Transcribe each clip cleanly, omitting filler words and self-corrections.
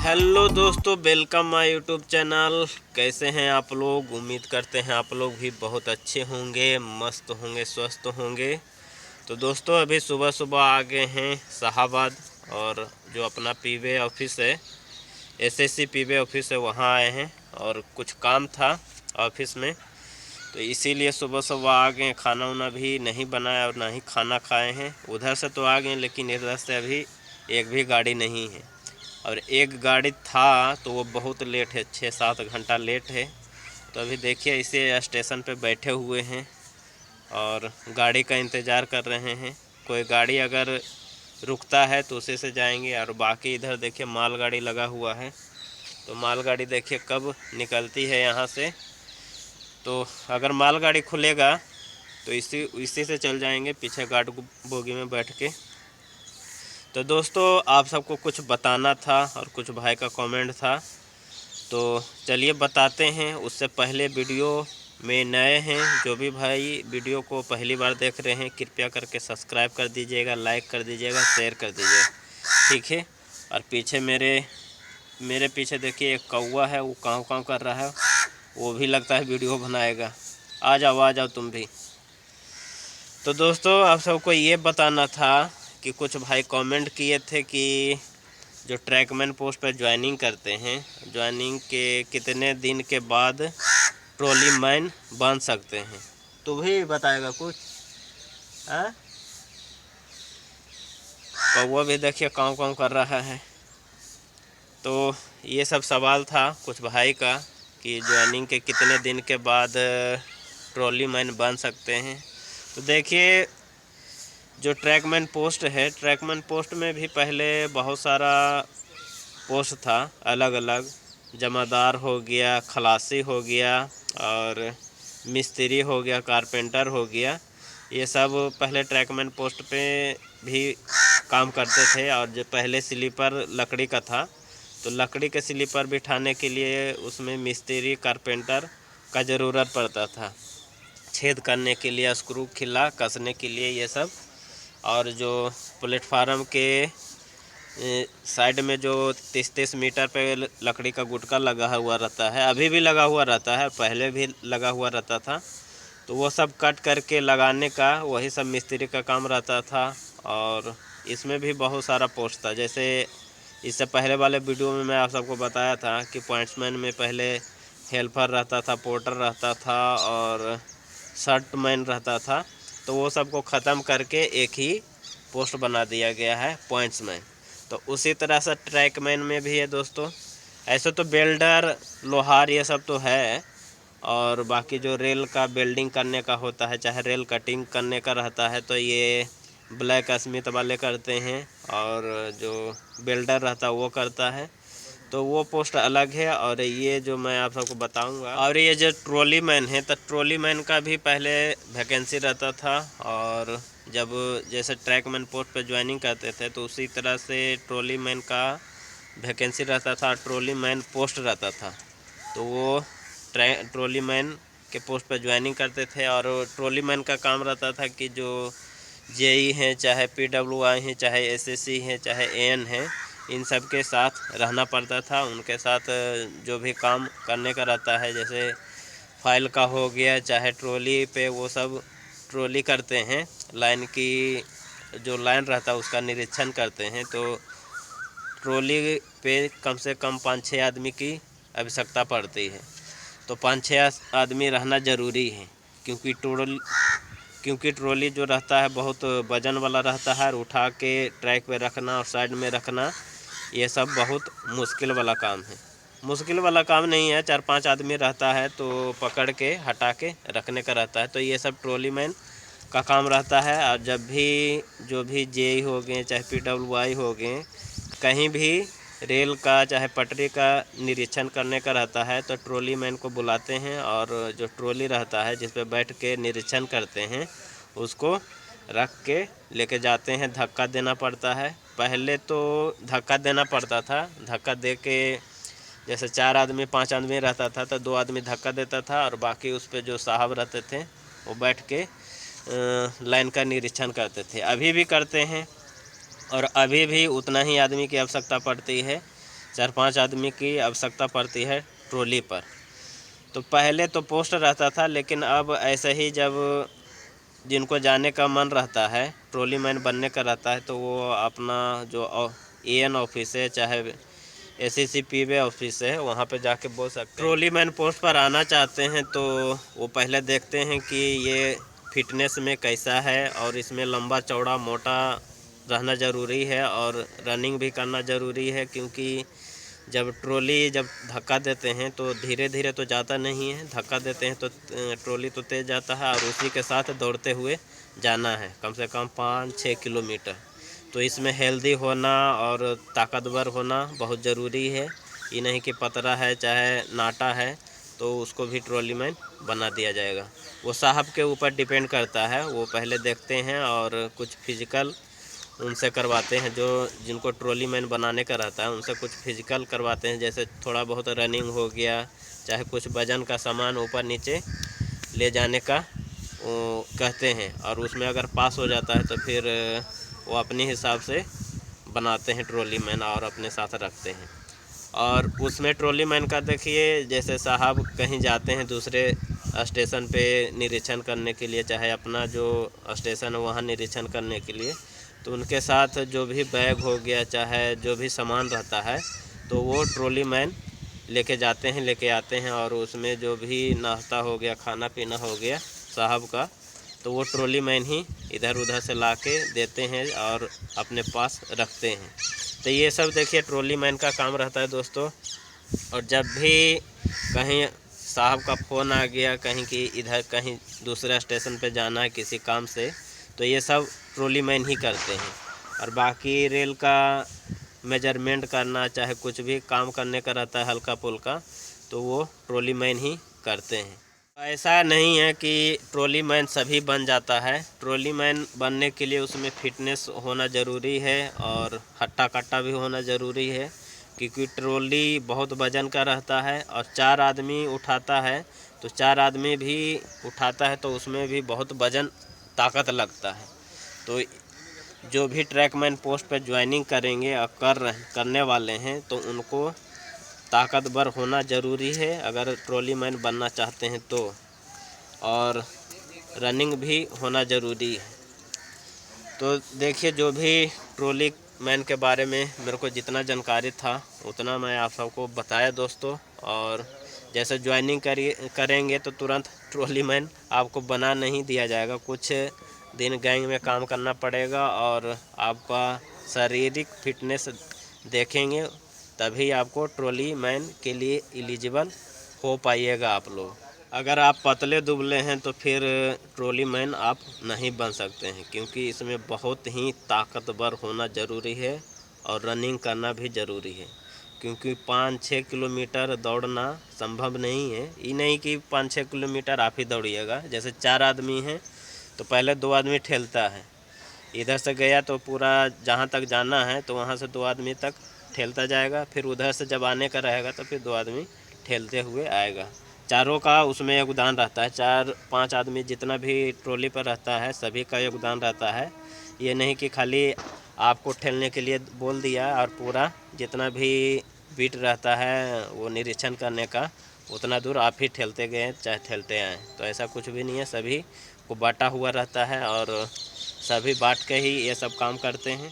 Hello दोस्तों, welcome my YouTube channel. कैसे हैं आप लोग? उम्मीद करते हैं आप लोग भी बहुत अच्छे होंगे, मस्त होंगे, स्वस्थ होंगे। तो दोस्तों अभी सुबह सुबह आ गए हैं शाहाबाद, और जो अपना पीवे ऑफिस है, एसएससी पीवे ऑफिस है, वहाँ आए हैं। और कुछ काम था ऑफिस में, तो इसीलिए सुबह सुबह आ गए। खाना वाना भी नहीं बनाया और ना ही खाना खाए हैं। उधर से तो आ गए, लेकिन इधर से अभी एक भी गाड़ी नहीं है। और एक गाड़ी था तो वो बहुत लेट है, 6-7 घंटा लेट है। तो अभी देखिए इसे स्टेशन पे बैठे हुए हैं और गाड़ी का इंतज़ार कर रहे हैं। कोई गाड़ी अगर रुकता है तो उसी से जाएंगे, और बाकी इधर देखिए मालगाड़ी लगा हुआ है। तो मालगाड़ी देखिए कब निकलती है यहाँ से। तो अगर मालगाड़ी खुलेगा तो इसी से चल जाएंगे, पीछे गार्ड बोगी में बैठ के। तो दोस्तों आप सबको कुछ बताना था और कुछ भाई का कमेंट था, तो चलिए बताते हैं। उससे पहले वीडियो में नए हैं, जो भी भाई वीडियो को पहली बार देख रहे हैं, कृपया करके सब्सक्राइब कर दीजिएगा, लाइक कर दीजिएगा, शेयर कर दीजिएगा, ठीक है। और पीछे मेरे पीछे देखिए एक कौवा है, वो काँव काँव कर रहा है, वो भी लगता है वीडियो बनाएगा। आ जाओ तुम भी। तो दोस्तों आप सबको ये बताना था कि कुछ भाई कमेंट किए थे कि जो ट्रैकमैन पोस्ट पर ज्वाइनिंग करते हैं, ज्वाइनिंग के कितने दिन के बाद ट्रॉली मैन बन सकते हैं। तो भी बताएगा कुछ? कौवा भी देखिए काम काम कर रहा है। तो ये सब सवाल था कुछ भाई का कि ज्वाइनिंग के कितने दिन के बाद ट्रॉली मैन बन सकते हैं। तो देखिए जो ट्रैकमैन पोस्ट है, ट्रैकमैन पोस्ट में भी पहले बहुत सारा पोस्ट था अलग अलग। जमादार हो गया, खलासी हो गया, और मिस्त्री हो गया, कारपेंटर हो गया। ये सब पहले ट्रैकमैन पोस्ट पे भी काम करते थे। और जो पहले स्लीपर लकड़ी का था, तो लकड़ी के स्लीपर बिठाने के लिए उसमें मिस्त्री कारपेंटर का ज़रूरत पड़ता था, छेद करने के लिए, स्क्रू खिला कसने के लिए, ये सब। और जो प्लेटफार्म के साइड में जो 30-30 मीटर पे लकड़ी का गुटका लगा हुआ रहता है, अभी भी लगा हुआ रहता है, पहले भी लगा हुआ रहता था, तो वो सब कट करके लगाने का वही सब मिस्त्री का काम रहता था। और इसमें भी बहुत सारा पोस्ट था। जैसे इससे पहले वाले वीडियो में मैं आप सबको बताया था कि पॉइंट्समैन में पहले हेल्पर रहता था, पोर्टर रहता था और शर्टमैन रहता था। तो वो सबको ख़त्म करके एक ही पोस्ट बना दिया गया है, पॉइंट्समैन। तो उसी तरह से ट्रैकमैन में भी है दोस्तों। ऐसे तो बेल्डर, लोहार, ये सब तो है। और बाकी जो रेल का बेल्डिंग करने का होता है, चाहे रेल कटिंग करने का रहता है, तो ये ब्लैक स्मिथ वाले करते हैं, और जो बेल्डर रहता है वो करता है। तो वो पोस्ट अलग है। और ये जो मैं आप सबको बताऊंगा, और ये जो ट्रॉली मैन है, तो ट्रॉली मैन का भी पहले वैकेंसी रहता था। और जब जैसे ट्रैकमैन पोस्ट पे ज्वाइनिंग करते थे, तो उसी तरह से ट्रॉली मैन का वैकेंसी रहता था, ट्रॉली मैन पोस्ट रहता था। तो वो ट्रॉली मैन के पोस्ट पर ज्वाइनिंग करते थे। और ट्रॉली मैन का काम रहता था कि जो जेई हैं, चाहे पीडब्ल्यूआई हैं, चाहे एसएससी हैं, चाहे एएन हैं, इन सब के साथ रहना पड़ता था। उनके साथ जो भी काम करने का रहता है, जैसे फाइल का हो गया, चाहे ट्रॉली पे वो सब ट्रॉली करते हैं, लाइन की जो लाइन रहता है उसका निरीक्षण करते हैं। तो ट्रॉली पे कम से कम 5-6 आदमी की आवश्यकता पड़ती है। तो 5-6 आदमी रहना ज़रूरी है, क्योंकि ट्रॉली जो रहता है बहुत वजन वाला रहता है, और उठा के ट्रैक पे रखना और साइड में रखना, ये सब बहुत मुश्किल वाला काम है। मुश्किल वाला काम नहीं है, 4-5 आदमी रहता है तो पकड़ के हटा के रखने का रहता है। तो ये सब ट्रॉली मैन का काम रहता है। और जब भी जो भी जेई हो गए, चाहे पीडब्ल्यूआई हो गए, कहीं भी रेल का चाहे पटरी का निरीक्षण करने का रहता है, तो ट्रॉली मैन को बुलाते हैं। और जो ट्रॉली रहता है जिस पे बैठ के निरीक्षण करते हैं, उसको रख के लेके जाते हैं। धक्का देना पड़ता है। पहले तो धक्का देना पड़ता था, धक्का दे के जैसे 4 आदमी 5 आदमी रहता था तो 2 आदमी धक्का देता था, और बाकी उस पर जो साहब रहते थे वो बैठ के लाइन का निरीक्षण करते थे। अभी भी करते हैं, और अभी भी उतना ही आदमी की आवश्यकता पड़ती है। 4-5 आदमी की आवश्यकता पड़ती है ट्रॉली पर। तो पहले तो पोस्ट रहता था, लेकिन अब ऐसे ही जब जिनको जाने का मन रहता है, ट्रॉली मैन बनने का रहता है, तो वो अपना जो AN ऑफिस है, चाहे ACCPB ऑफिस है, वहाँ पे जाके बोल सकते हैं। ट्रॉली मैन पोस्ट पर आना चाहते हैं तो वो पहले देखते हैं कि ये फिटनेस में कैसा है, और इसमें लंबा चौड़ा मोटा रहना ज़रूरी है, और रनिंग भी करना ज़रूरी है, क्योंकि जब ट्रॉली जब धक्का देते हैं तो धीरे धीरे तो जाता नहीं है, धक्का देते हैं तो ट्रॉली तो तेज़ जाता है, और उसी के साथ दौड़ते हुए जाना है कम से कम 5-6 किलोमीटर। तो इसमें हेल्दी होना और ताकतवर होना बहुत ज़रूरी है। ये नहीं कि पतला है चाहे नाटा है तो उसको भी ट्रॉली मैन बना दिया जाएगा। वो साहब के ऊपर डिपेंड करता है, वो पहले देखते हैं और कुछ फिजिकल उनसे करवाते हैं, जो जिनको ट्रॉली मैन बनाने का रहता है उनसे कुछ फिजिकल करवाते हैं, जैसे थोड़ा बहुत रनिंग हो गया, चाहे कुछ वज़न का सामान ऊपर नीचे ले जाने का वो कहते हैं, और उसमें अगर पास हो जाता है तो फिर वो अपने हिसाब से बनाते हैं ट्रॉली मैन और अपने साथ रखते हैं। और उसमें ट्रॉली मैन का देखिए, जैसे साहब कहीं जाते हैं दूसरे स्टेशन पे निरीक्षण करने के लिए, चाहे अपना जो स्टेशन है वहाँ निरीक्षण करने के लिए, तो उनके साथ जो भी बैग हो गया चाहे जो भी सामान रहता है तो वो ट्रॉली मैन लेके जाते हैं, लेके आते हैं, और उसमें जो भी नाश्ता हो गया, खाना पीना हो गया साहब का, तो वो ट्रॉली मैन ही इधर उधर से ला के देते हैं और अपने पास रखते हैं। तो ये सब देखिए ट्रॉली मैन का काम रहता है दोस्तों। और जब भी कहीं साहब का फ़ोन आ गया कहीं कि इधर कहीं दूसरा स्टेशन पे जाना है किसी काम से, तो ये सब ट्रॉली मैन ही करते हैं। और बाकी रेल का मेजरमेंट करना, चाहे कुछ भी काम करने का रहता है हल्का फुल्का, तो वो ट्रॉली मैन ही करते हैं। ऐसा नहीं है कि ट्रॉली मैन सभी बन जाता है। ट्रॉली मैन बनने के लिए उसमें फिटनेस होना ज़रूरी है और हट्टा कट्टा भी होना ज़रूरी है, क्योंकि ट्रॉली बहुत वज़न का रहता है और 4 आदमी उठाता है, तो 4 आदमी भी उठाता है तो उसमें भी बहुत वज़न ताकत लगता है। तो जो भी ट्रैक मैन पोस्ट पर ज्वाइनिंग करेंगे और करने वाले हैं तो उनको ताकतवर होना ज़रूरी है अगर ट्रॉली मैन बनना चाहते हैं तो, और रनिंग भी होना ज़रूरी है। तो देखिए, जो भी ट्रॉली मैन के बारे में मेरे को जितना जानकारी था उतना मैं आप सबको बताया दोस्तों। और जैसे ज्वाइनिंग करेंगे तो तुरंत ट्रॉली मैन आपको बना नहीं दिया जाएगा, कुछ दिन गैंग में काम करना पड़ेगा और आपका शारीरिक फिटनेस देखेंगे, तभी आपको ट्रॉली मैन के लिए एलिजिबल हो पाइएगा आप लोग। अगर आप पतले दुबले हैं तो फिर ट्रॉली मैन आप नहीं बन सकते हैं, क्योंकि इसमें बहुत ही ताकतवर होना ज़रूरी है और रनिंग करना भी ज़रूरी है, क्योंकि 5-6 किलोमीटर दौड़ना संभव नहीं है। ये नहीं कि 5-6 किलोमीटर आप ही दौड़िएगा, जैसे 4 आदमी हैं तो पहले 2 आदमी ठेलता है, इधर से गया तो पूरा जहाँ तक जाना है तो वहाँ से 2 आदमी तक ठेलता जाएगा, फिर उधर से जब आने का रहेगा तो फिर 2 आदमी ठेलते हुए आएगा। चारों का उसमें योगदान रहता है, 4-5 आदमी जितना भी ट्रॉली पर रहता है सभी का योगदान रहता है। ये नहीं कि खाली आपको ठेलने के लिए बोल दिया और पूरा जितना भी बीट रहता है वो निरीक्षण करने का उतना दूर आप ही ठेलते गए चाहे ठेलते आएँ, तो ऐसा कुछ भी नहीं है। सभी को बांटा हुआ रहता है और सभी बांट के ही ये सब काम करते हैं।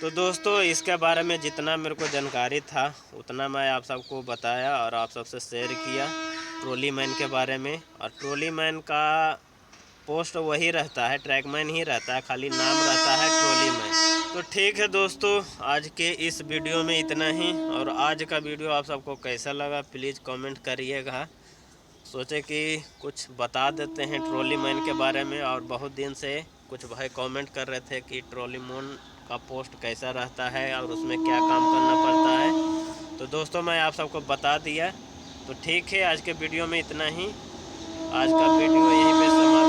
तो दोस्तों, इसके बारे में जितना मेरे को जानकारी था उतना मैं आप सबको बताया और आप सबसे शेयर किया ट्रॉली मैन के बारे में। और ट्रॉली मैन का पोस्ट वही रहता है, ट्रैक मैन ही रहता है, खाली नाम रहता है ट्रॉली मैन। तो ठीक है दोस्तों, आज के इस वीडियो में इतना ही। और आज का वीडियो आप सबको कैसा लगा प्लीज़ कमेंट करिएगा। सोचे कि कुछ बता देते हैं ट्रॉली मैन के बारे में, और बहुत दिन से कुछ भाई कमेंट कर रहे थे कि ट्रॉली मैन का पोस्ट कैसा रहता है और उसमें क्या काम करना पड़ता है। तो दोस्तों, मैं आप सबको बता दिया। तो ठीक है, आज के वीडियो में इतना ही। आज का वीडियो यहीं पे समाप्त।